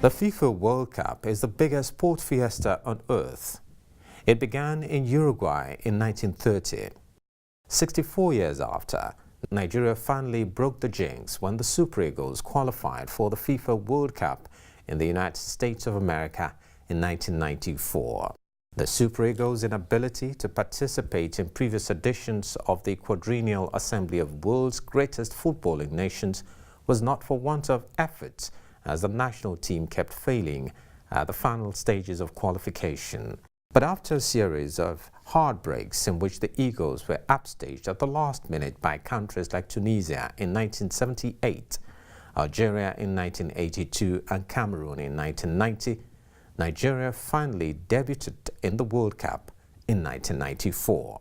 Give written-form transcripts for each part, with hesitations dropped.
The FIFA World Cup is the biggest sport fiesta on earth. It began in Uruguay in 1930. 64 years after, Nigeria finally broke the jinx when the Super Eagles qualified for the FIFA World Cup in the United States of America in 1994. The Super Eagles' inability to participate in previous editions of the Quadrennial Assembly of World's Greatest Footballing Nations was not for want of effort, as the national team kept failing at the final stages of qualification. But after a series of heartbreaks in which the Eagles were upstaged at the last minute by countries like Tunisia in 1978, Algeria in 1982 and Cameroon in 1990, Nigeria finally debuted in the World Cup in 1994.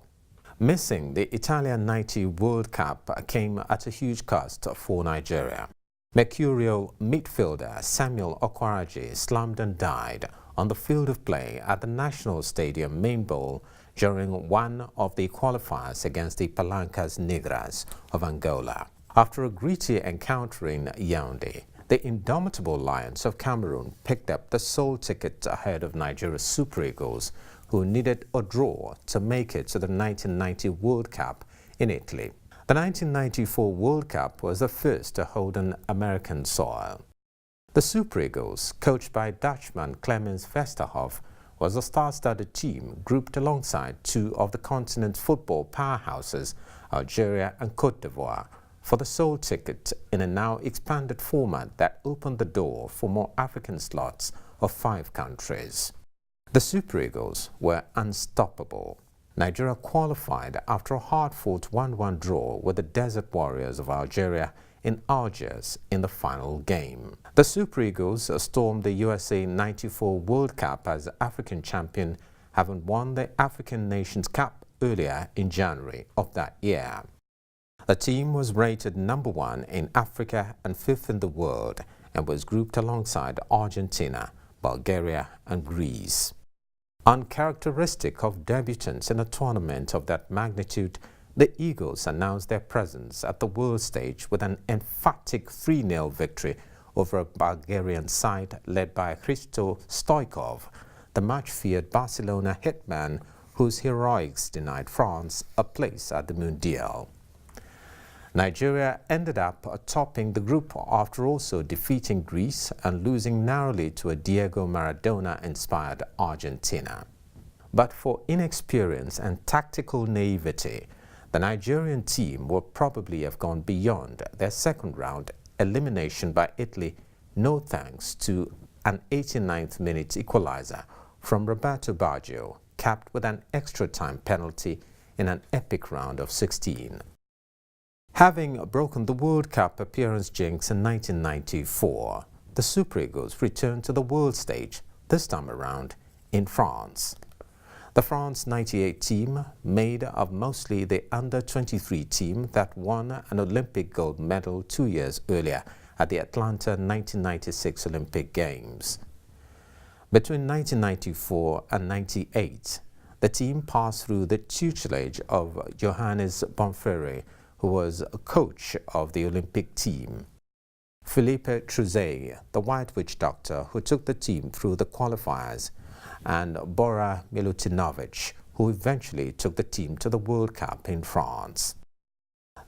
Missing the Italian 90 World Cup came at a huge cost for Nigeria. Mercurial midfielder Samuel Okwaraji slammed and died on the field of play at the National Stadium main bowl during one of the qualifiers against the Palancas Negras of Angola. After a gritty encounter in Yaoundé, the indomitable Lions of Cameroon picked up the sole ticket ahead of Nigeria's Super Eagles, who needed a draw to make it to the 1990 World Cup in Italy. The 1994 World Cup was the first to hold on American soil. The Super Eagles, coached by Dutchman Clemens Vesterhof, was a star-studded team grouped alongside two of the continent's football powerhouses, Algeria and Côte d'Ivoire, for the sole ticket in a now expanded format that opened the door for more African slots of 5 countries. The Super Eagles were unstoppable. Nigeria qualified after a hard-fought 1-1 draw with the Desert Warriors of Algeria in Algiers in the final game. The Super Eagles stormed the USA 94 World Cup as African champion, having won the African Nations Cup earlier in January of that year. The team was rated number 1 in Africa and 5th in the world and was grouped alongside Argentina, Bulgaria and Greece. Uncharacteristic of debutants in a tournament of that magnitude, the Eagles announced their presence at the world stage with an emphatic 3-0 victory over a Bulgarian side led by Hristo Stoichkov, the much-feared Barcelona hitman whose heroics denied France a place at the Mundial. Nigeria ended up topping the group after also defeating Greece and losing narrowly to a Diego Maradona-inspired Argentina. But for inexperience and tactical naivety, the Nigerian team would probably have gone beyond their second-round elimination by Italy, no thanks to an 89th minute equalizer from Roberto Baggio, capped with an extra-time penalty in an epic round of 16. Having broken the World Cup appearance jinx in 1994, the Super Eagles returned to the world stage, this time around in France. The France 98 team, made of mostly the under-23 team that won an Olympic gold medal 2 years earlier at the Atlanta 1996 Olympic Games. Between 1994 and 98, the team passed through the tutelage of Johannes Bonferré, who was a coach of the Olympic team, Philippe Trouzet, the White Witch Doctor who took the team through the qualifiers, and Bora Milutinovic, who eventually took the team to the World Cup in France.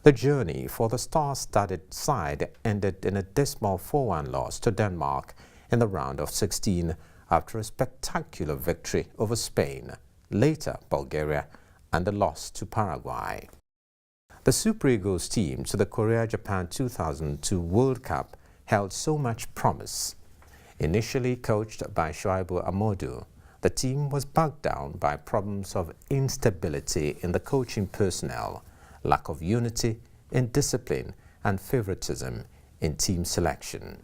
The journey for the star-studded side ended in a dismal 4-1 loss to Denmark in the round of 16 after a spectacular victory over Spain, later Bulgaria, and a loss to Paraguay. The Super Eagles team to the Korea-Japan 2002 World Cup held so much promise. Initially coached by Shoaibu Amodu, the team was bogged down by problems of instability in the coaching personnel, lack of unity in discipline, and favoritism in team selection.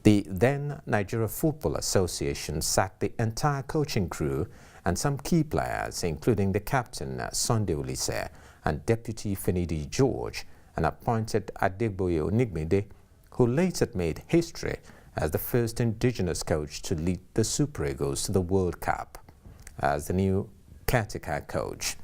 The then Nigeria Football Association sacked the entire coaching crew and some key players, including the captain Sunday Olise and Deputy Finidi George, and appointed Adegboye Onigbinde, who later made history as the first indigenous coach to lead the Super Eagles to the World Cup as the new caretaker coach.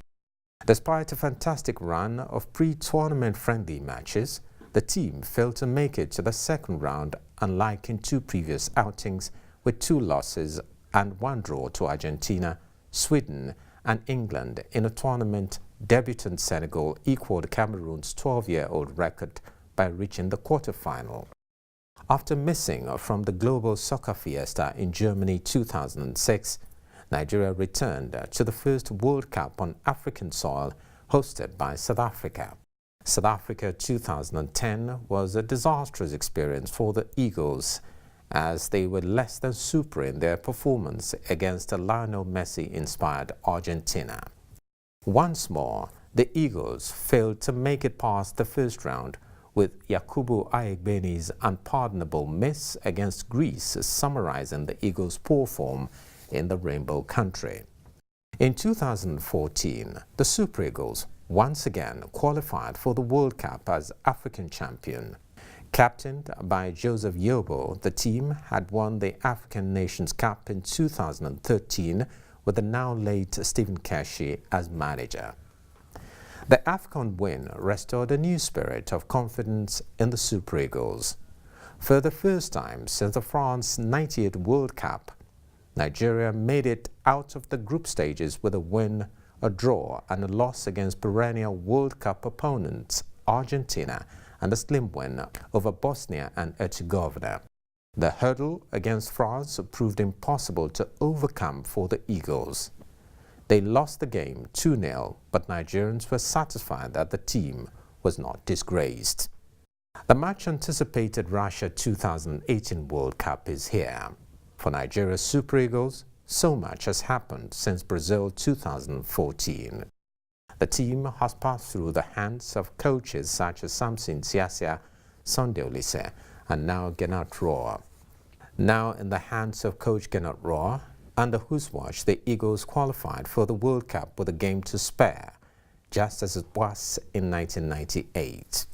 Despite a fantastic run of pre-tournament friendly matches, the team failed to make it to the second round, unlike in 2 previous outings with 2 losses and 1 draw to Argentina, Sweden and England in a tournament. Debutant Senegal equaled Cameroon's 12-year-old record by reaching the quarter-final. After missing from the Global Soccer Fiesta in Germany 2006, Nigeria returned to the first World Cup on African soil, hosted by South Africa. South Africa 2010 was a disastrous experience for the Eagles, as they were less than super in their performance against a Lionel Messi-inspired Argentina. Once more, the Eagles failed to make it past the first round, with Yakubu Ayegbeni's unpardonable miss against Greece summarizing the Eagles' poor form in the Rainbow Country. In 2014, the Super Eagles once again qualified for the World Cup as African champion. Captained by Joseph Yobo, the team had won the African Nations Cup in 2013 with the now late Stephen Keshi as manager. The AFCON win restored a new spirit of confidence in the Super Eagles. For the first time since the France 98 World Cup, Nigeria made it out of the group stages with a win, a draw and a loss against perennial World Cup opponents Argentina and a slim win over Bosnia and Herzegovina. The hurdle against France proved impossible to overcome for the Eagles. They lost the game 2-0, but Nigerians were satisfied that the team was not disgraced. The much-anticipated Russia 2018 World Cup is here. For Nigeria's Super Eagles, so much has happened since Brazil 2014. The team has passed through the hands of coaches such as Samson Siasia, Sunday Olise, and now Gennat Rohr. Now in the hands of coach Gennat Rohr, under whose watch the Eagles qualified for the World Cup with a game to spare, just as it was in 1998.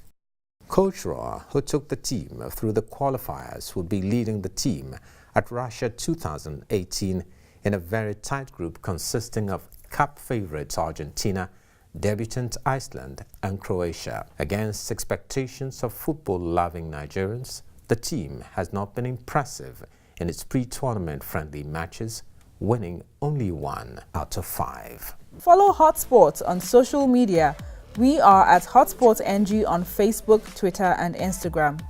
Coach Rohr, who took the team through the qualifiers, will be leading the team at Russia 2018 in a very tight group consisting of Cup favourites Argentina, debutant Iceland and Croatia. Against expectations of football-loving Nigerians, the team has not been impressive in its pre-tournament friendly matches, winning only 1 out of 5. Follow Hot Sports on social media. We are at Hotspot NG on Facebook, Twitter and Instagram.